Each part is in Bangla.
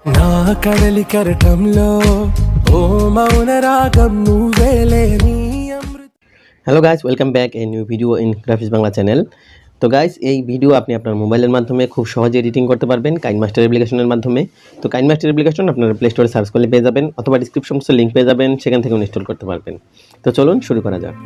నా కడలి కెరటంలో ఓ మౌన రాగం నువ్వేలే నీ అమృత। Hello guys, welcome back a new video in graphics Bangla channel. তো গাইস, এই ভিডিও আপনি আপনার মোবাইলের মাধ্যমে খুব সহজে এডিটিং করতে পারবেন কাইনমাস্টার অ্যাপ্লিকেশনের মাধ্যমে। তো কাইনমাস্টার অ্যাপ্লিকেশন আপনারা প্লে স্টোরে সার্চ করলে পেয়ে যাবেন, অথবা ডিসক্রিপশন বক্সে লিঙ্ক পেয়ে যাবেন, সেখান থেকে ইনস্টল করতে পারবেন। তো চলুন শুরু করা যাক।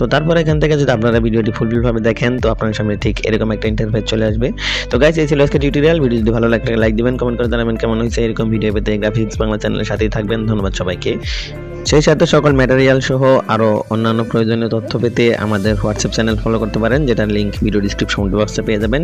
তো তারপর এখান থেকে যদি আপনারা ভিডিওটি ফুলফিলভাবে দেখেন, তো আপনার সামনে ঠিক এরকম একটা ইন্টারফেস চলে আসবে। তো গাইস, এই ছিল আজকে টিউটোরিয়াল। ভিডিও যদি ভালো লাগে লাইক দিবেন, কমেন্ট করে জানাবেন কেমন হয়েছে। এরকম ভিডিও পেতে গ্রাফিক্স বাংলা চ্যানেলের সাথেই থাকবেন। ধন্যবাদ সবাইকে। সেই সাথে সকল ম্যাটেরিয়াল সহ আরও অন্যান্য প্রয়োজনীয় তথ্য পেতে আমাদের হোয়াটসঅ্যাপ চ্যানেল ফলো করতে পারেন, যেটার লিঙ্ক ভিডিও ডিসক্রিপশন বক্সে পেয়ে যাবেন।